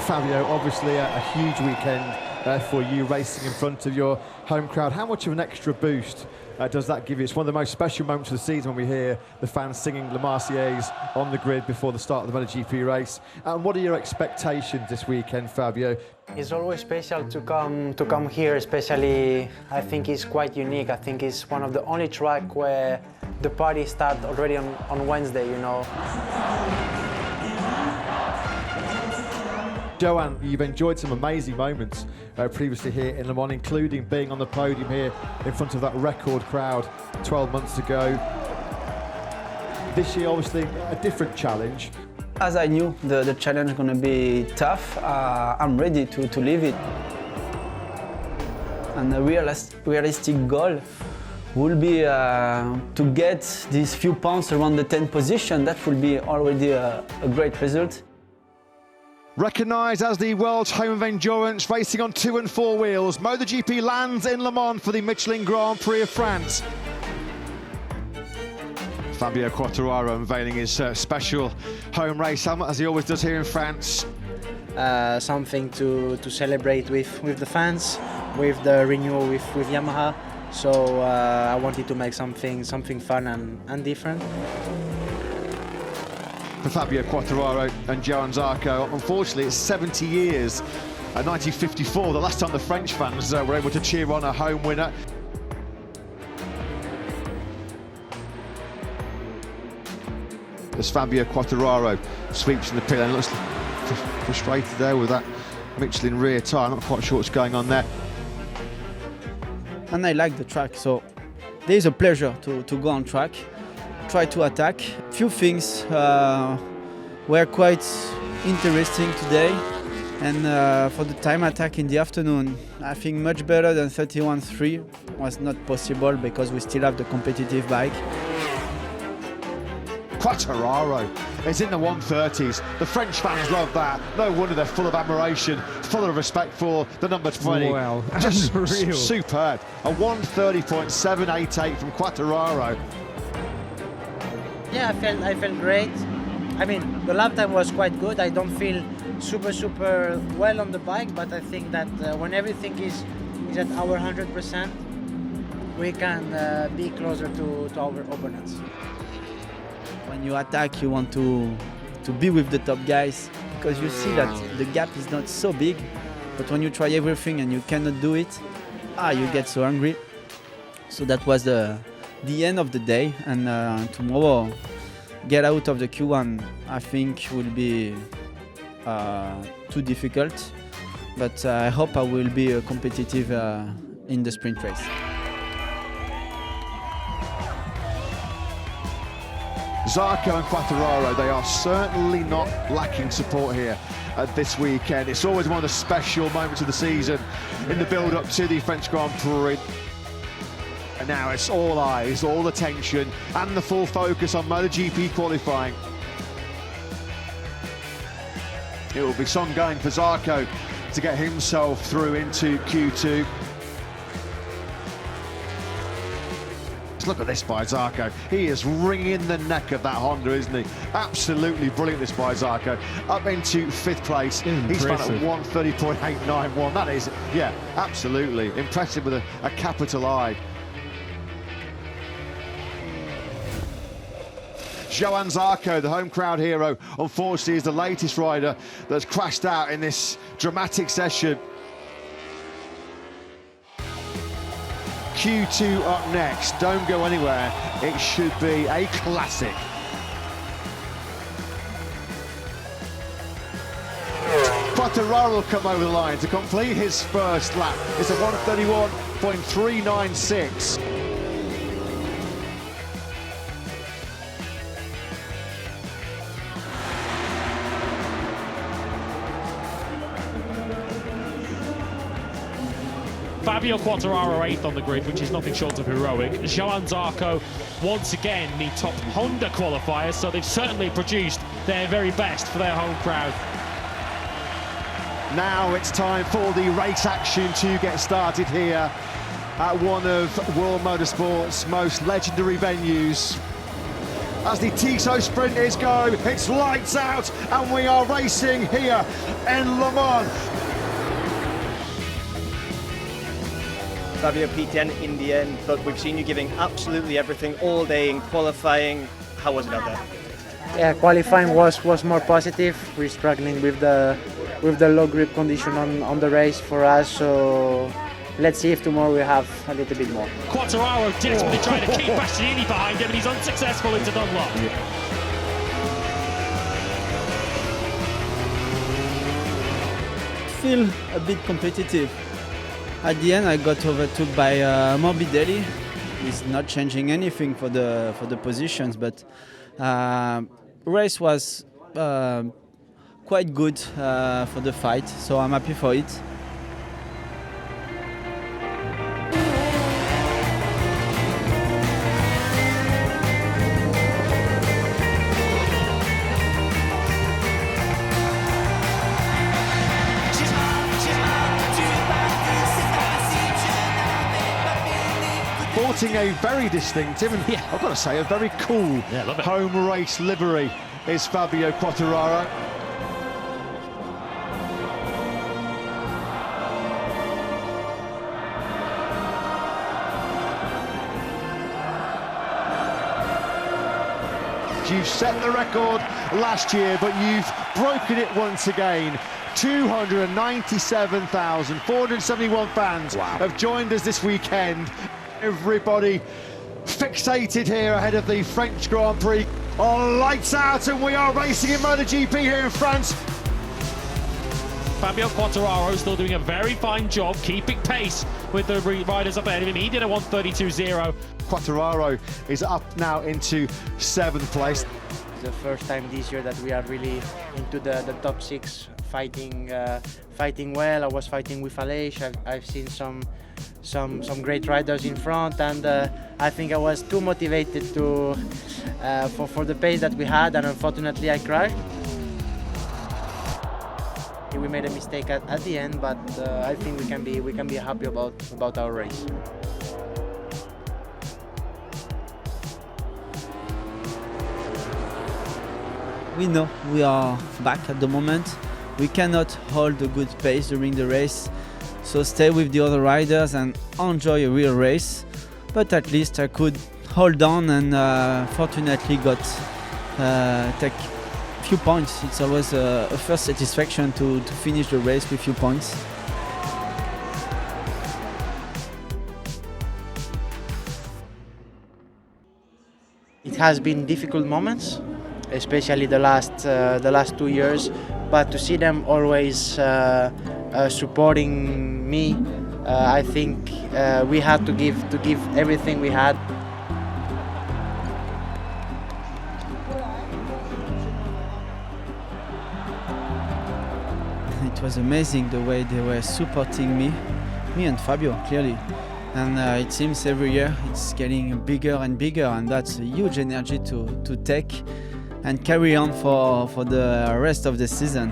Fabio, obviously a huge weekend for you, racing in front of your home crowd. How much of an extra boost does that give you? It's one of the most special moments of the season when we hear the fans singing Le Marseillaise on the grid before the start of the MotoGP race. And what are your expectations this weekend, Fabio? It's always special to come here, especially I think it's quite unique. I think it's one of the only tracks where the party starts already on Wednesday, you know. Johann, you've enjoyed some amazing moments previously here in Le Mans, including being on the podium here in front of that record crowd 12 months ago. This year, obviously, a different challenge. As I knew the challenge is going to be tough, I'm ready to live it. And the realistic goal will be to get these few points around the 10th position. That will be already a great result. Recognised as the world's home of endurance, racing on 2 and 4 wheels, MotoGP lands in Le Mans for the Michelin Grand Prix of France. Fabio Quartararo unveiling his special home race helmet, as he always does here in France. Something to celebrate with the fans, with the renewal with Yamaha. So I wanted to make something fun and different. For Fabio Quartararo and Johann Zarco, unfortunately it's 70 years, 1954, the last time the French fans were able to cheer on a home winner. As Fabio Quartararo sweeps in the pit lane, looks frustrated there with that Michelin rear tyre. Not quite sure what's going on there. And I like the track, so there's a pleasure to go on track, try to attack. Few things were quite interesting today, and for the time attack in the afternoon, I think much better than 31.3 was not possible because we still have the competitive bike. Quartararo is in the 130s. The French fans love that. No wonder they're full of admiration, full of respect for the number 20. Wow, just unreal. Superb. A 130.788 from Quartararo. Yeah, I felt great. I mean, the lap time was quite good. I don't feel super well on the bike, but I think that when everything is at our 100%, we can be closer to our opponents. When you attack, you want to be with the top guys because you see that the gap is not so big, but when you try everything and you cannot do it, you get so angry. So that was the end of the day, and tomorrow get out of the Q1 I think will be too difficult, but I hope I will be competitive in the sprint race. Zarco and Quartararo, they are certainly not lacking support here this weekend. It's always one of the special moments of the season in the build-up to the French Grand Prix. And now it's all eyes, all attention, and the full focus on MotoGP qualifying. It will be some going for Zarco to get himself through into Q2. Look at this by Zarco. He is wringing the neck of that Honda, isn't he? Absolutely brilliant, this by Zarco. Up into 5th place. He's found at 130.891. That is, yeah, absolutely impressive with a capital I. Johann Zarco, the home crowd hero, unfortunately is the latest rider that's crashed out in this dramatic session. Q2 up next. Don't go anywhere. It should be a classic. Quartararo will come over the line to complete his first lap. It's a 131.396. Fabio Quartararo 8th on the grid, which is nothing short of heroic. Johann Zarco, once again, the top Honda qualifiers, so they've certainly produced their very best for their home crowd. Now it's time for the race action to get started here at one of World Motorsport's most legendary venues. as the Tissot sprinters go. It's lights out and we are racing here in Le Mans. Fabio P10 in the end, but we've seen you giving absolutely everything all day in qualifying. How was it out there? Yeah, qualifying was more positive. We're struggling with the low grip condition on the race for us, so let's see if tomorrow we have a little bit more. Quartararo desperately trying to keep Bastianini behind him, and he's unsuccessful into Dunlop. Feel a bit competitive. At the end, I got overtook by Morbidelli. He's not changing anything for the positions, but race was quite good for the fight, so I'm happy for it. Sporting a very distinctive and I've got to say a very cool home race livery is Fabio Quartararo. You've set the record last year, but you've broken it once again. 297,471 fans have joined us this weekend. Everybody fixated here ahead of the French Grand Prix. Oh, lights out and we are racing in MotoGP here in France. Fabio Quartararo still doing a very fine job keeping pace with the riders up ahead of him. He did a 1:32.0. Quartararo is up now into 7th place. The first time this year that we are really into the top 6, fighting well. I was fighting with Aleix. I've seen some great riders in front, and I think I was too motivated to for the pace that we had, and unfortunately I crashed. We made a mistake at the end, but I think we can be happy about our race. We know we are back at the moment. We cannot hold a good pace during the race, so stay with the other riders and enjoy a real race. But at least I could hold on and fortunately got take few points. It's always a first satisfaction to finish the race with few points. It has been difficult moments, especially the last 2 years, but to see them always supporting me, I think we had to give everything we had. It was amazing the way they were supporting me and Fabio, clearly. And it seems every year it's getting bigger and bigger, and that's a huge energy to take and carry on for the rest of the season.